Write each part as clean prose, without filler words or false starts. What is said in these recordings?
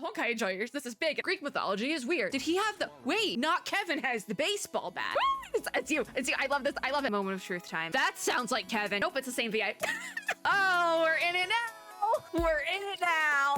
Honkai enjoyers, this is big. Greek mythology is weird. Did he have the, wait, not Kevin has the baseball bat. It's you, I love this, I love it. Moment of truth time. That sounds like Kevin. Nope, it's the same VI. Oh, we're in it now. We're in it now.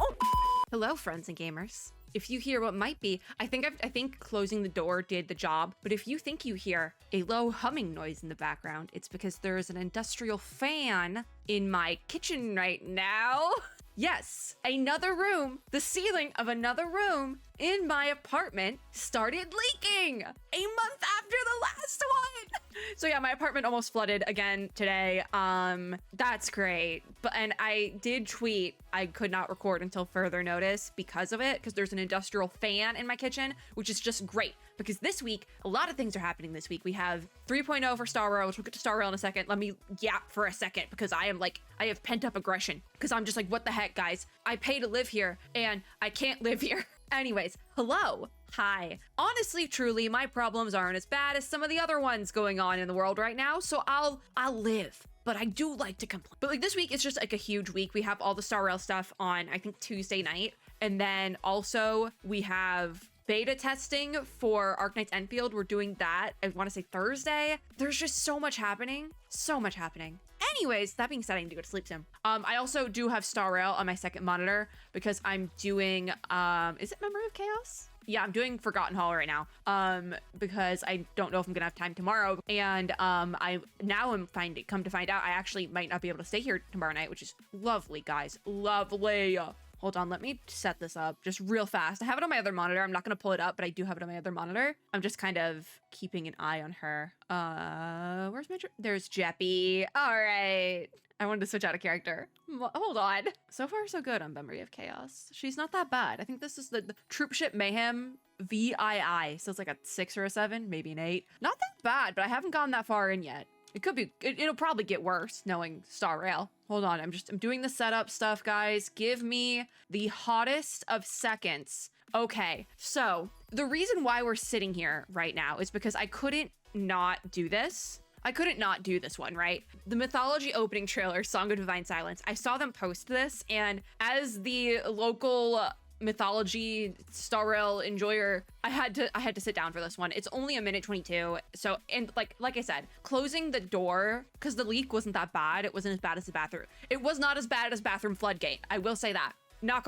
Hello, friends and gamers. If you hear what might be, I think closing the door did the job, but if you think you hear a low humming noise in the background, it's because there is an industrial fan in my kitchen right now. Yes, another room, the ceiling of another room in my apartment started leaking a month after the last one. So yeah, my apartment almost flooded again today. That's great. And I did tweet I could not record until further notice because of it, because there's an industrial fan in my kitchen, which is just great. Because this week, a lot of things are happening this week. We have 3.0 for Star Rail, which we'll get to Star Rail in a second. Let me yap for a second because I have pent up aggression because I'm just like, what the heck, guys? I pay to live here and I can't live here. Anyways, hello. Hi. Honestly, truly, my problems aren't as bad as some of the other ones going on in the world right now, so I'll live. But I do like to complain. But like this week, it's just like a huge week. We have all the Star Rail stuff on, I think, Tuesday night. And then also we have beta testing for Arknight's Enfield. We're doing that, I want to say Thursday. There's just so much happening. So much happening. Anyways, that being said, I need to go to sleep soon. I also do have Star Rail on my second monitor because I'm doing, is it Memory of Chaos? Yeah, I'm doing Forgotten Hall right now because I don't know if I'm gonna have time tomorrow. And come to find out, I actually might not be able to stay here tomorrow night, which is lovely, guys, lovely. Hold on, let me set this up just real fast. I have it on my other monitor. I'm not gonna pull it up, but I do have it on my other monitor. I'm just kind of keeping an eye on her. Where's my, there's Jeppy. All right. I wanted to switch out a character. Hold on. So far, so good on Memory of Chaos. She's not that bad. I think this is the Troopship Mayhem VII. So it's like a 6 or a 7, maybe an 8. Not that bad, but I haven't gone that far in yet. It could be, it'll probably get worse knowing Star Rail. Hold on, I'm doing the setup stuff, guys. Give me the hottest of seconds. Okay, so the reason why we're sitting here right now is because I couldn't not do this. I couldn't not do this one, right? The Mythology opening trailer, Song of Divine Silence. I saw them post this, and as the local Mythology Star Rail enjoyer, I had to sit down for this one. It's only 1:22. So, and like I said, closing the door, because the leak wasn't that bad. It wasn't as bad as the bathroom. It was not as bad as bathroom floodgate. I will say that.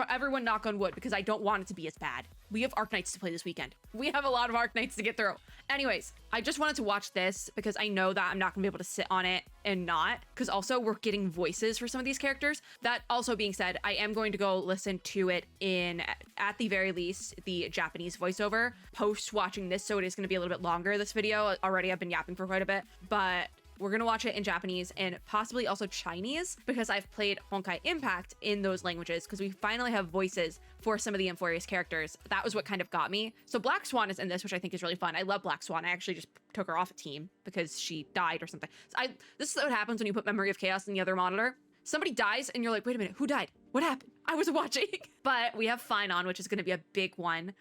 Everyone knock on wood, because I don't want it to be as bad. We have Arknights to play this weekend. We have a lot of Arknights to get through. Anyways, I just wanted to watch this because I know that I'm not gonna be able to sit on it and not, because also we're getting voices for some of these characters. That also being said, I am going to go listen to it at the very least, the Japanese voiceover post watching this. So it is gonna be a little bit longer, this video. Already I've been yapping for quite a bit, but we're gonna watch it in Japanese and possibly also Chinese because I've played Honkai Impact in those languages because we finally have voices for some of the Amphorius characters. That was what kind of got me. So Black Swan is in this, which I think is really fun. I love Black Swan. I actually just took her off a team because she died or something. So this is what happens when you put Memory of Chaos in the other monitor. Somebody dies and you're like, wait a minute, who died? What happened? I was watching. But we have Finon, which is gonna be a big one.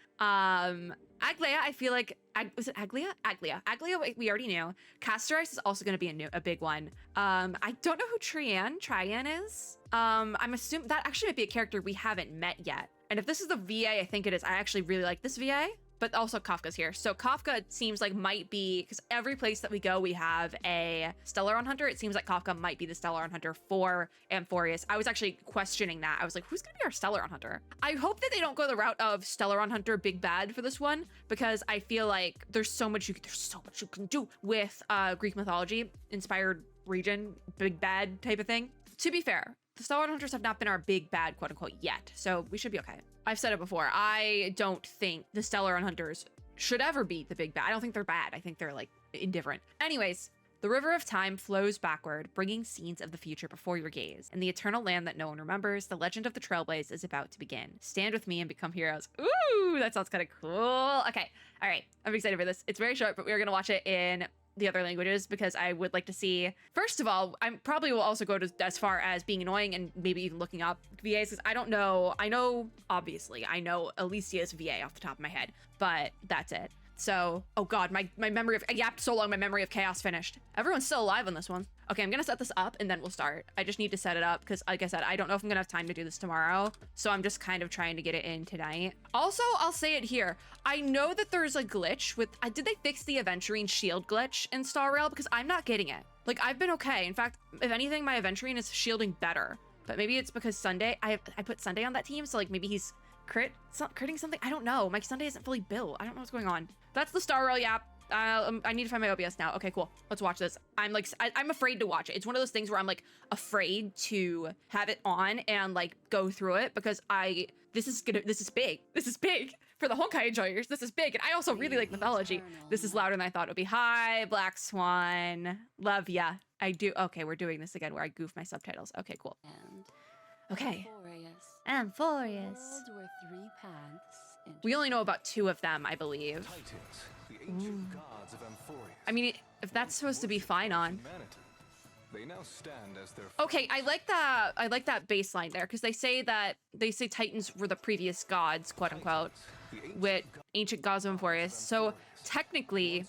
Aglaya, I feel like, was it Aglia? Aglia, we already knew. Castorice is also gonna be a big one. I don't know who Trian is. I'm assuming that actually might be a character we haven't met yet. And if this is the VA, I think it is. I actually really like this VA. But also Kafka's here. So Kafka, it seems like might be, because every place that we go, we have a Stellaron Hunter. It seems like Kafka might be the Stellaron Hunter for Amphorius. I was actually questioning that. I was like, who's gonna be our Stellaron Hunter? I hope that they don't go the route of Stellaron Hunter Big Bad for this one, because I feel like there's so much you can do with Greek mythology inspired region, Big Bad type of thing. To be fair, the Stellaron Hunters have not been our big bad, quote unquote, yet. So we should be okay. I've said it before. I don't think the Stellaron Hunters should ever be the big bad. I don't think they're bad. I think they're like indifferent. Anyways, the river of time flows backward, bringing scenes of the future before your gaze. In the eternal land that no one remembers, the legend of the Trailblaze is about to begin. Stand with me and become heroes. Ooh, that sounds kind of cool. Okay, all right. I'm excited for this. It's very short, but we're gonna watch it in the other languages because I would like to see, first of all, I probably will also go to as far as being annoying and maybe even looking up VAs because I don't know. Obviously, I know Alicia's VA off the top of my head, but that's it. So, oh god, my memory of, I yapped so long, my memory of chaos finished. Everyone's still alive on this one. Okay, I'm gonna set this up and then we'll start. I just need to set it up because, like I said, I don't know if I'm gonna have time to do this tomorrow. So I'm just kind of trying to get it in tonight. Also, I'll say it here. I know that there's a glitch with, did they fix the Aventurine shield glitch in Star Rail? Because I'm not getting it. Like, I've been okay. In fact, if anything, my Aventurine is shielding better. But maybe it's because Sunday, I put Sunday on that team, so like maybe he's critting something. I don't know. My Sunday isn't fully built. I don't know what's going on. That's the Star Rail yap. I need to find my OBS now. Okay, cool. Let's watch this. I'm like, I'm afraid to watch it. It's one of those things where I'm like afraid to have it on and like go through it because this is big. This is big for the Honkai enjoyers. This is big. And I also really like Mythology. This is louder than I thought it would be. Hi, Black Swan. Love ya. I do. Okay, we're doing this again where I goof my subtitles. Okay, cool. Okay. Amphorius. We only know about 2 of them, I believe. I mean, if that's supposed to be fine on. Okay, I like that baseline there because they say Titans were the previous gods, quote unquote, with ancient gods of Amphorius. So technically,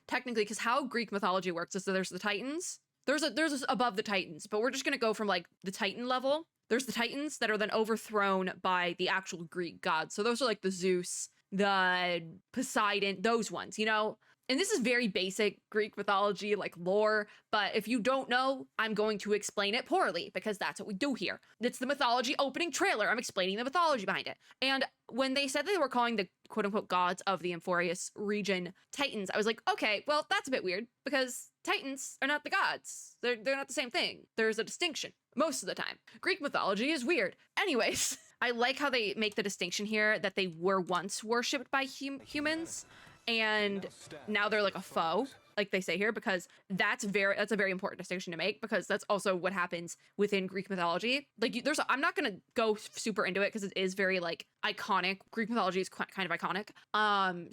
because how Greek mythology works is that there's the Titans. There's above the Titans, but we're just gonna go from like the Titan level. There's the Titans that are then overthrown by the actual Greek gods. So those are like the Zeus, the Poseidon, those ones, you know? And this is very basic Greek mythology, like lore, but if you don't know, I'm going to explain it poorly because that's what we do here. It's the mythology opening trailer. I'm explaining the mythology behind it. And when they said they were calling the quote unquote gods of the Amphorius region Titans, I was like, okay, well, that's a bit weird because Titans are not the gods. They're not the same thing. There's a distinction most of the time. Greek mythology is weird. Anyways, I like how they make the distinction here that they were once worshipped by humans and now they're like a foe, like they say here, because that's a very important distinction to make because that's also what happens within Greek mythology. Like I'm not gonna go super into it because it is very like iconic. Greek mythology is kind of iconic.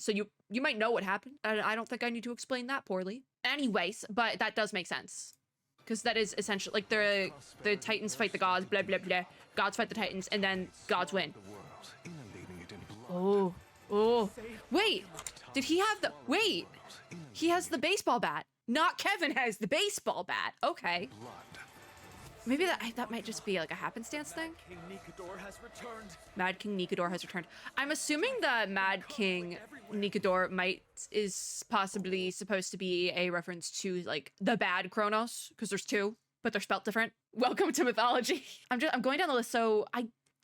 So you might know what happened. I don't think I need to explain that poorly. Anyways, but that does make sense. Because that is essentially like the Titans fight the gods, blah blah blah. Gods fight the Titans, and then gods win. Oh, wait! Did he have the? Wait, he has the baseball bat. Not Kevin has the baseball bat. Okay. Maybe that might just be like a happenstance thing. Mad King Nikador has returned. I'm assuming the Mad King Nikador is possibly supposed to be a reference to like the bad Kronos, because there's 2, but they're spelt different. Welcome to Mythology. I'm going down the list. So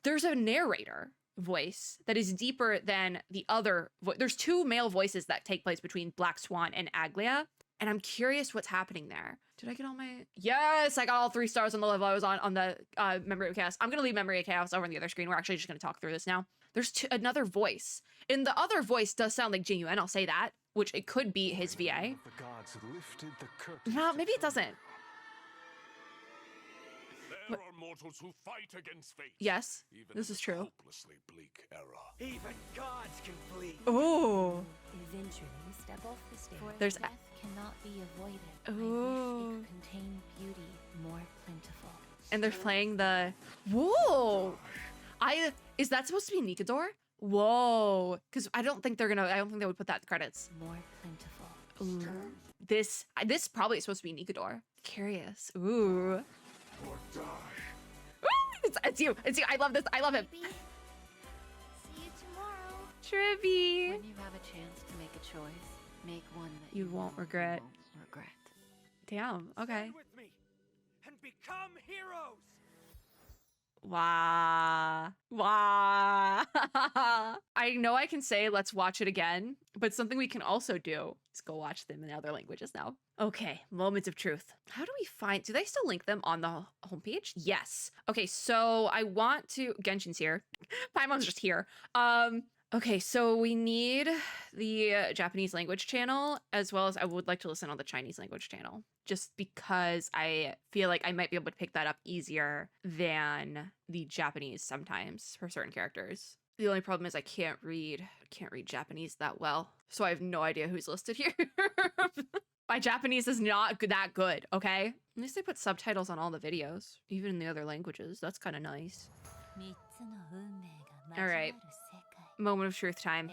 there's a narrator voice that is deeper than the other. There's 2 male voices that take place between Black Swan and Aglia. And I'm curious what's happening there. Did I get all my... Yes, I got all 3 stars on the level I was on the Memory of Chaos. I'm going to leave Memory of Chaos over on the other screen. We're actually just going to talk through this now. There's another voice. And the other voice does sound like Jin, I'll say that, which it could be his VA. No, maybe it doesn't. There are mortals who fight against fate. Yes, this is true. Hopelessly bleak era. Even gods can bleed. Oh. Eventually, step off the stage. There's death cannot be avoided. Oh. I wish it could contain beauty more plentiful. And they're playing the... Whoa! Is that supposed to be Nikador? Whoa! Because I don't think they would put that in the credits. More plentiful. Ooh. This probably is supposed to be Nikador. Curious. Ooh. Or die. It's you. I love this. I love him. See you tomorrow. Trivy. When you have a chance to make a choice, make one that You won't regret. regret. Damn. Okay. Stand with me and become heroes. Wow. Wow. I know I can say let's watch it again, but something we can also do is go watch them in other languages now. Okay, moments of truth. How do we do they still link them on the homepage? Yes. Okay, so I want to, Genshin's here. Paimon's just here. Okay, so we need the Japanese language channel, as well as I would like to listen on the Chinese language channel, just because I feel like I might be able to pick that up easier than the Japanese sometimes for certain characters. The only problem is I can't read Japanese that well, so I have no idea who's listed here. My Japanese is not that good, okay? At least they put subtitles on all the videos, even in the other languages. That's kind of nice. All right. Moment of truth time.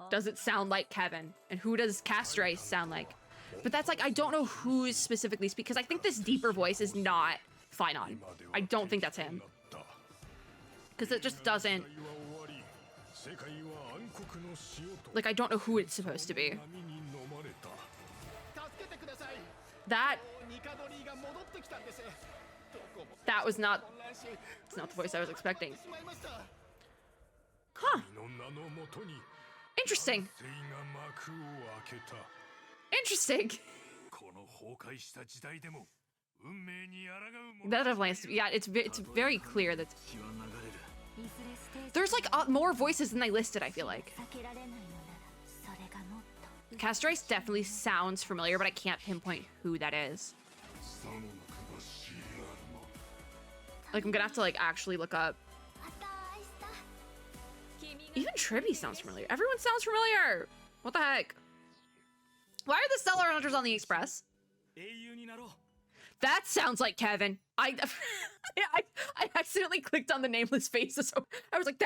does it sound like Kevin? And who does Castrice sound like? But that's like, I don't know who's specifically because I think this deeper voice is not Finon. I don't think that's him. Because it just doesn't... Like, I don't know who it's supposed to be. That was not... It's not the voice I was expecting. Huh. Interesting. Interesting. That definitely has to be, yeah, it's very clear that there's like more voices than they listed, I feel like. Castrice definitely sounds familiar, but I can't pinpoint who that is. Like, I'm gonna have to like actually look up. Even Tribby sounds familiar. Everyone sounds familiar. What the heck? Why are the Stellar Hunters on the Express? That sounds like Kevin. I accidentally clicked on the nameless faces. So I was like,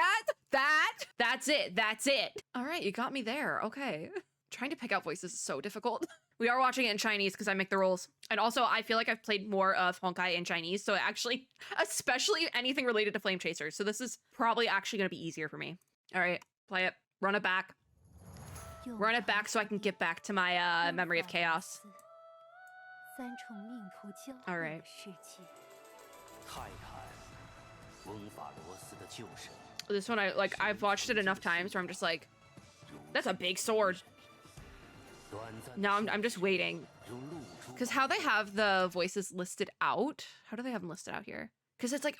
that's it. All right, you got me there. Okay. Trying to pick out voices is so difficult. We are watching it in Chinese because I make the rules. And also, I feel like I've played more of Honkai in Chinese. So actually, especially anything related to Flame Chasers. So this is probably actually going to be easier for me. All right, play it. Run it back. Run it back so I can get back to my memory of chaos. All right. This one, I've watched it enough times where I'm just like, that's a big sword. Now I'm just waiting. Because how they have the voices listed out, how do they have them listed out here? Because it's like,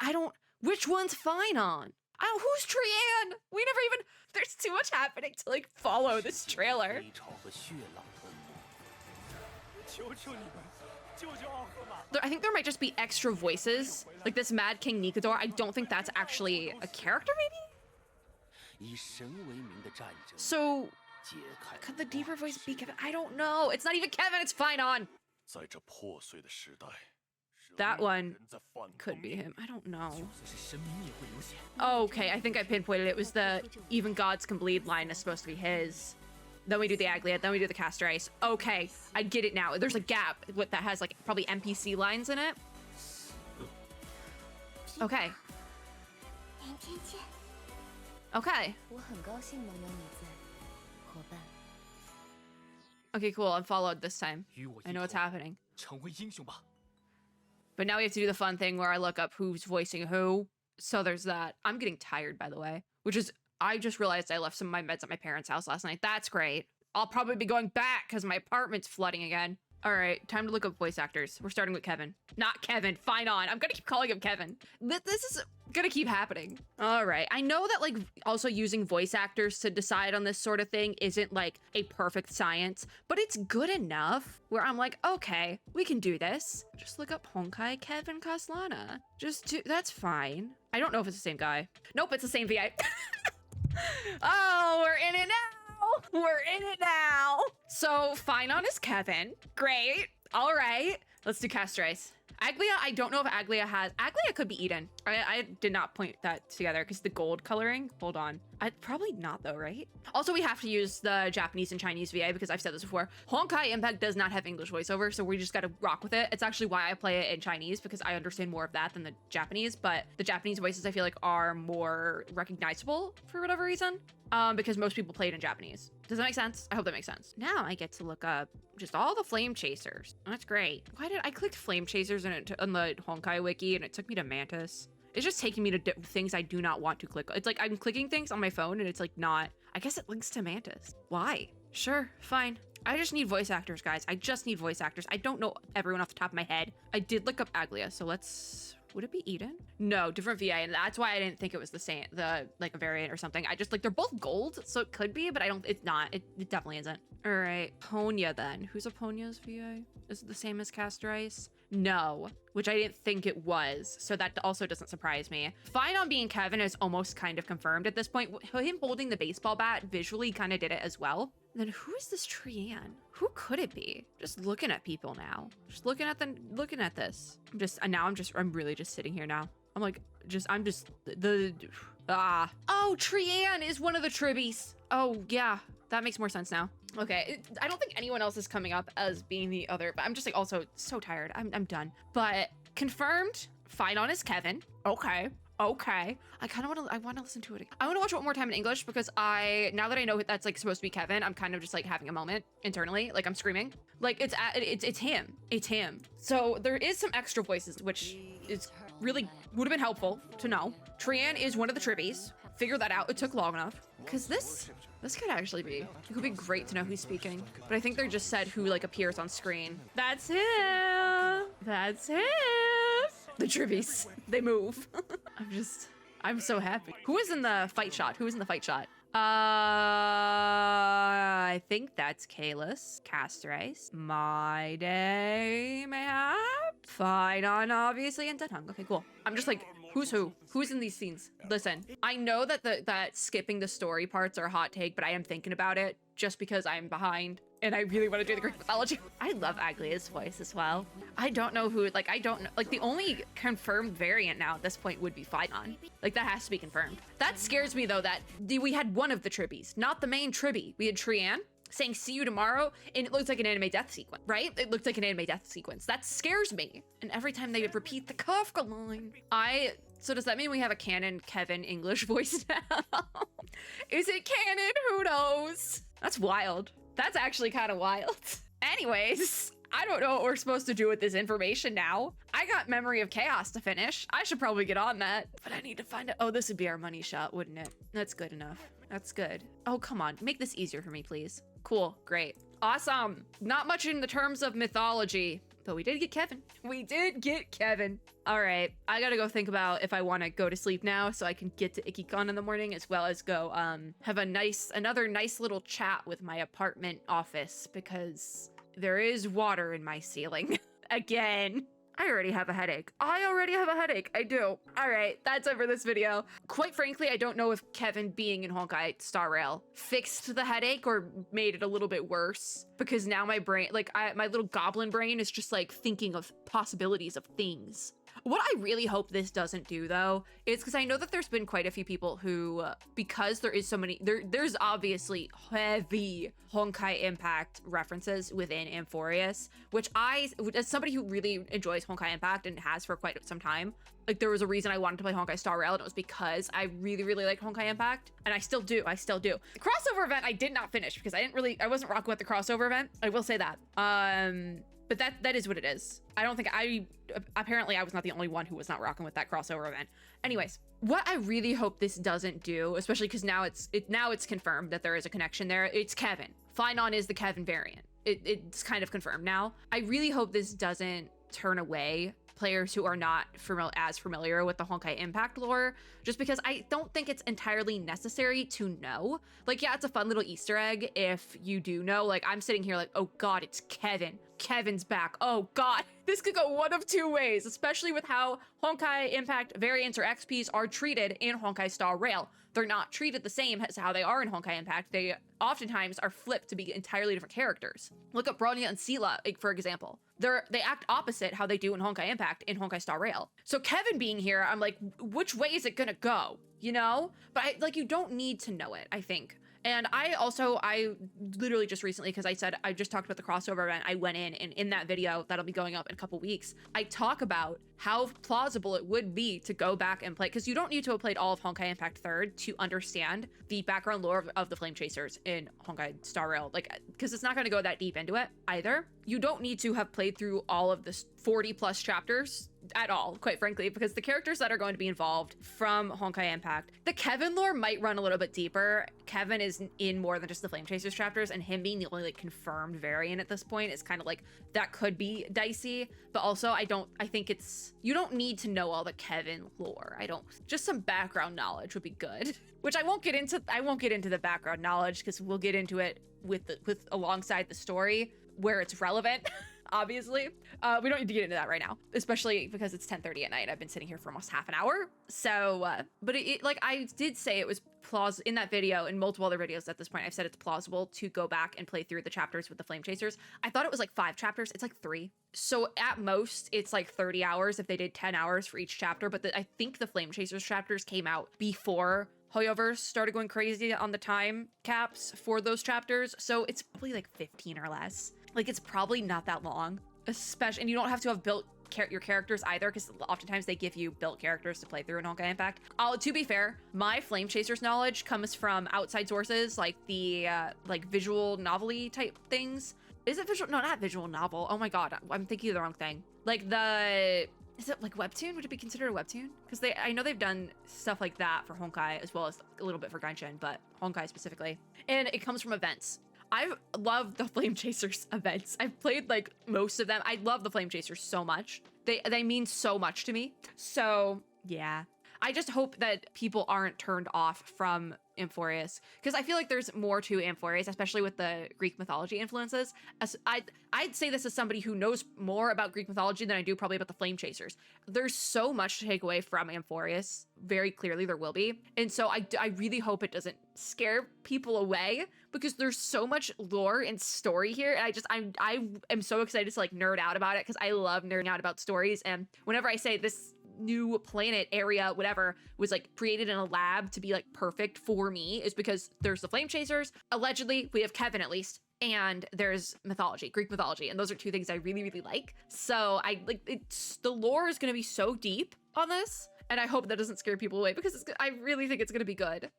which one's Finon? Who's Trian? We never even, there's too much happening to like follow this trailer. I think there might just be extra voices. Like this Mad King Nikador, I don't think that's actually a character maybe? So, could the deeper voice be Kevin? I don't know. It's not even Kevin, it's Finon. That one could be him. I don't know. Okay, I think I pinpointed it. It was the even gods can bleed line is supposed to be his. Then we do the Aglia, then we do the Castrice. Okay, I get it now. There's a gap that has like probably NPC lines in it. Okay. Okay. Okay, cool. I'm followed this time. I know what's happening. But now we have to do the fun thing where I look up who's voicing who. So there's that. I'm getting tired, by the way, which is, I just realized I left some of my meds at my parents' house last night. That's great. I'll probably be going back because my apartment's flooding again. All right, time to look up voice actors. We're starting with Kevin. Not Kevin, Finon. I'm gonna keep calling him Kevin. This is gonna keep happening. All right, I know that like also using voice actors to decide on this sort of thing isn't like a perfect science, but it's good enough where I'm like, okay, we can do this. Just look up Honkai Kevin Kaslana. That's fine. I don't know if it's the same guy. Nope, it's the same VI. Oh, we're in it now. We're in it now. So Finon is Kevin. Great. All right. Let's do Castrice. Aglia, I don't know if Aglia could be Eden. I did not point that together because the gold coloring. Hold on. Probably not though, right? Also, we have to use the Japanese and Chinese VA because I've said this before. Honkai Impact does not have English voiceover, so we just got to rock with it. It's actually why I play it in Chinese because I understand more of that than the Japanese, but the Japanese voices I feel like are more recognizable for whatever reason. Because most people play it in Japanese. Does that make sense? I hope that makes sense. Now I get to look up just all the Flame Chasers. That's great. Why did I click Flame Chasers on the Honkai wiki and it took me to Mantis? It's just taking me to things I do not want to click. It's like I'm clicking things on my phone and it's like not. I guess it links to Mantis. Why? Sure, fine. I just need voice actors, guys. I just need voice actors. I don't know everyone off the top of my head. I did look up Aglia, so let's... Would it be Eden? No, different VA, and that's why I didn't think it was the same, like a variant or something. I just like, they're both gold, so it could be, but it's not. It definitely isn't. All right, Ponya then. Who's a Ponya's VA? Is it the same as Castrice? No, which I didn't think it was, so that also doesn't surprise me. Finon being Kevin is almost kind of confirmed at this point. Him holding the baseball bat visually kind of did it as well. Then who is this Trian? Who could it be? Just looking at people now. Just looking at this. I'm really just sitting here now. Oh, Trian is one of the Tribbies. Oh, yeah. That makes more sense now. Okay, I don't think anyone else is coming up as being the other, but I'm just like also so tired. I'm done. But confirmed, fine on is Kevin. Okay. Okay. I want to listen to it again. I want to watch it one more time in English because now that I know that's like supposed to be Kevin, I'm kind of just like having a moment internally. Like I'm screaming. Like it's him. It's him. So there is some extra voices, which is really would have been helpful to know. Trian is one of the tribbies. Figure that out. It took long enough. Cause this could actually be. It could be great to know who's speaking. But I think they just said who like appears on screen. That's him. That's him. The tribbies, they move. I'm so happy. Who is in the fight shot? Who is in the fight shot? I think that's Kalis, Castrice, My Day, mayhap, Fine on, obviously, and Deadhung. Okay, cool. I'm just like, who's who? Who's in these scenes? Listen, I know that that skipping the story parts are a hot take, but I am thinking about it just because I'm behind and I really want to do the Greek mythology. I love Aglia's voice as well. I don't know who, like, I don't know. Like, the only confirmed variant now at this point would be Phyton. Like, that has to be confirmed. That scares me, though, that we had one of the tribbies, not the main tribby. We had Trian saying, see you tomorrow, and it looks like an anime death sequence, right? It looked like an anime death sequence. That scares me. And every time they would repeat the Kafka line, so does that mean we have a canon Kevin English voice now? Is it canon? Who knows? That's wild. That's actually kind of wild. Anyways, I don't know what we're supposed to do with this information now. I got Memory of Chaos to finish. I should probably get on that, but I need to find out. Oh, this would be our money shot, wouldn't it? That's good enough. That's good. Oh, come on. Make this easier for me, please. Cool. Great. Awesome. Not much in the terms of mythology, but we did get Kevin. We did get Kevin. All right. I gotta go think about if I want to go to sleep now so I can get to Ikikon in the morning, as well as go have another nice little chat with my apartment office, because there is water in my ceiling. Again. I already have a headache. I do. All right, that's it for this video. Quite frankly, I don't know if Kevin being in Honkai Star Rail fixed the headache or made it a little bit worse, because now my brain, like my little goblin brain is just like thinking of possibilities of things. What I really hope this doesn't do, though, is because I know that there's been quite a few people who, because there is so many, there's obviously heavy Honkai Impact references within Amphorius, which as somebody who really enjoys Honkai Impact and has for quite some time, like there was a reason I wanted to play Honkai Star Rail, and it was because I really, really like Honkai Impact, and I still do. The crossover event I did not finish because I wasn't rocking with the crossover event. I will say that. But that is what it is. I don't think apparently I was not the only one who was not rocking with that crossover event. Anyways, what I really hope this doesn't do, especially because now it's confirmed that there is a connection there. It's Kevin. Phynon is the Kevin variant. It's kind of confirmed now. I really hope this doesn't turn away players who are not as familiar with the Honkai Impact lore, just because I don't think it's entirely necessary to know. Like, yeah, it's a fun little Easter egg if you do know. Like, I'm sitting here like, oh god, it's Kevin. Kevin's back. Oh god. This could go one of two ways, especially with how Honkai Impact variants or XPs are treated in Honkai Star Rail. They're not treated the same as how they are in Honkai Impact. They oftentimes are flipped to be entirely different characters. Look at Bronya and Sela, for example. They act opposite how they do in Honkai Impact in Honkai Star Rail. So Kevin being here, I'm like, which way is it gonna go? You know? But you don't need to know it, I think. And I literally just recently, because I just talked about the crossover event, I went in, and in that video that'll be going up in a couple weeks, I talk about how plausible it would be to go back and play, because you don't need to have played all of Honkai Impact 3rd to understand the background lore of the Flame Chasers in Honkai Star Rail, because it's not going to go that deep into it either. You don't need to have played through all of the 40 plus chapters at all, quite frankly, because the characters that are going to be involved from Honkai Impact, the Kevin lore might run a little bit deeper. Kevin is in more than just the Flame Chasers chapters, and him being the only confirmed variant at this point is kind of that could be dicey. But also, I think you don't need to know all the Kevin lore. Just some background knowledge would be good, which I won't get into the background knowledge, because we'll get into it with alongside the story where it's relevant. Obviously, we don't need to get into that right now, especially because it's 10:30 at night. I've been sitting here for almost half an hour. So, but I did say it was plausible in that video, and multiple other videos at this point, I've said it's plausible to go back and play through the chapters with the Flame Chasers. I thought it was 5 chapters. It's 3. So at most, it's 30 hours if they did 10 hours for each chapter. But I think the Flame Chasers chapters came out before Hoyoverse started going crazy on the time caps for those chapters, so it's probably like 15 or less. Like, it's probably not that long, especially, and you don't have to have built your characters either, because oftentimes they give you built characters to play through in Honkai Impact. To be fair, my Flame Chasers knowledge comes from outside sources, like the like visual novel-y type things. Is it visual? No, not visual novel. Oh my god, I'm thinking of the wrong thing. Like is it like webtoon? Would it be considered a webtoon? Because I know they've done stuff like that for Honkai as well as a little bit for Genshin, but Honkai specifically. And it comes from events. I love the Flame Chasers events. I've played like most of them. I love the Flame Chasers so much. They mean so much to me. So yeah, I just hope that people aren't turned off from Amphorius, because I feel like there's more to Amphorius, especially with the Greek mythology influences. I'd say this as somebody who knows more about Greek mythology than I do probably about the Flame Chasers. There's so much to take away from Amphorius. Very clearly there will be. And so I really hope it doesn't scare people away, because there's so much lore and story here. And I am so excited to like nerd out about it, because I love nerding out about stories. And whenever I say this new planet area, whatever, was like created in a lab to be like perfect for me, is because there's the Flame Chasers. Allegedly, we have Kevin at least. And there's mythology, Greek mythology. And those are two things I really, really like. So the lore is going to be so deep on this. And I hope that doesn't scare people away, because I really think it's going to be good.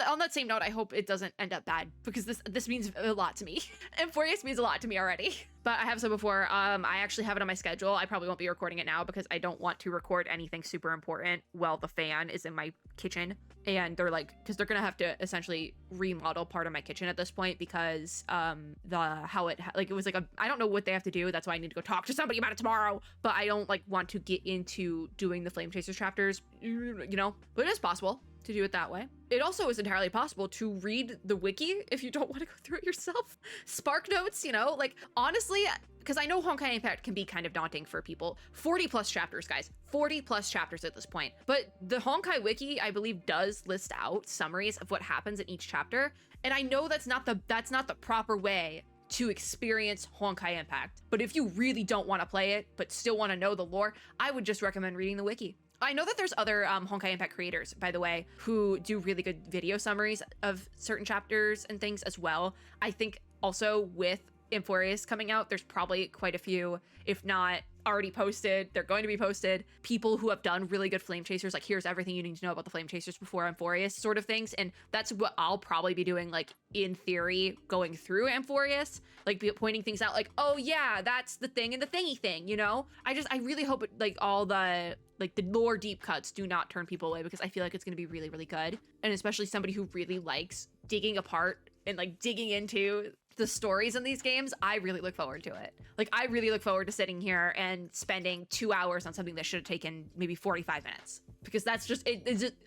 On that same note, I hope it doesn't end up bad, because this means a lot to me. Amphorius means a lot to me already. But I have said before, I actually have it on my schedule. I probably won't be recording it now, because I don't want to record anything super important while the fan is in my kitchen. And they're like, because they're gonna have to essentially remodel part of my kitchen at this point, because it was like I don't know what they have to do. That's why I need to go talk to somebody about it tomorrow. But I don't like want to get into doing the Flame Chasers chapters, you know, but it is possible to do it that way. It also is entirely possible to read the wiki if you don't want to go through it yourself. Spark notes, you know, like honestly, because I know Honkai Impact can be kind of daunting for people. 40 plus chapters, guys, 40 plus chapters at this point. But the Honkai wiki, I believe, does list out summaries of what happens in each chapter. And I know that's not the proper way to experience Honkai Impact. But if you really don't want to play it, but still want to know the lore, I would just recommend reading the wiki. I know that there's other Honkai Impact creators, by the way, who do really good video summaries of certain chapters and things as well. I think also with Amphorius coming out, there's probably quite a few, if not already posted, they're going to be posted, people who have done really good Flame Chasers, like here's everything you need to know about the Flame Chasers before Amphorius sort of things. And that's what I'll probably be doing, like in theory, going through Amphorius, like pointing things out, like, oh yeah, that's the thing and the thingy thing, you know? I really hope it, like all the lore deep cuts do not turn people away, because I feel like it's going to be really, really good. And especially somebody who really likes digging apart and like digging into the stories in these games, I really look forward to it. Like, I really look forward to sitting here and spending 2 hours on something that should have taken maybe 45 minutes. Because that's just,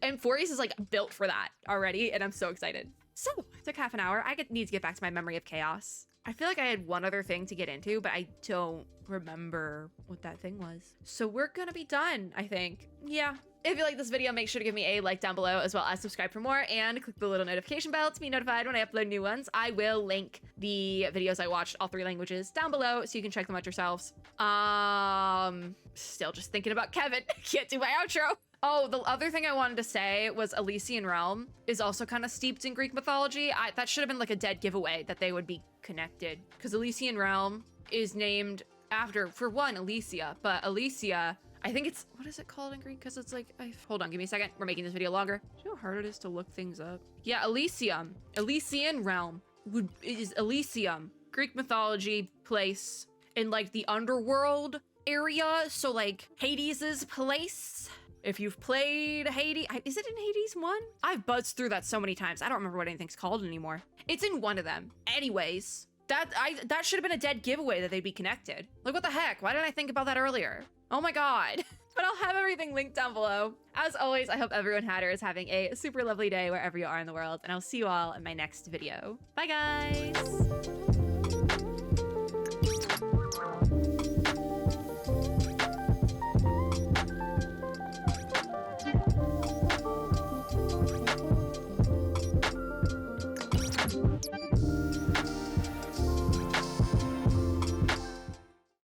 Amphorius is like built for that already, and I'm so excited. So, it took half an hour. I need to get back to my memory of chaos. I feel like I had one other thing to get into, but I don't remember what that thing was. So we're gonna be done, I think. Yeah. If you like this video, make sure to give me a like down below, as well as subscribe for more, and click the little notification bell to be notified when I upload new ones. I will link the videos I watched, all 3 languages, down below, so you can check them out yourselves. Still just thinking about Kevin. Can't do my outro. Oh, the other thing I wanted to say was Elysian Realm is also kind of steeped in Greek mythology. That should have been like a dead giveaway that they would be connected, because Elysian Realm is named after, for one, Elysia, but Elysia, I think it's, what is it called in Greek? Because it's like, hold on, give me a second. We're making this video longer. Do you know how hard it is to look things up? Yeah, Elysium. Elysian Realm is Elysium. Greek mythology place in like the underworld area. So like Hades' place. If you've played Hades, is it in Hades 1? I've buzzed through that so many times. I don't remember what anything's called anymore. It's in one of them. Anyways, that should have been a dead giveaway that they'd be connected. Like, what the heck? Why didn't I think about that earlier? Oh my god. But I'll have everything linked down below. As always, I hope everyone had or is having a super lovely day wherever you are in the world, and I'll see you all in my next video. Bye, guys.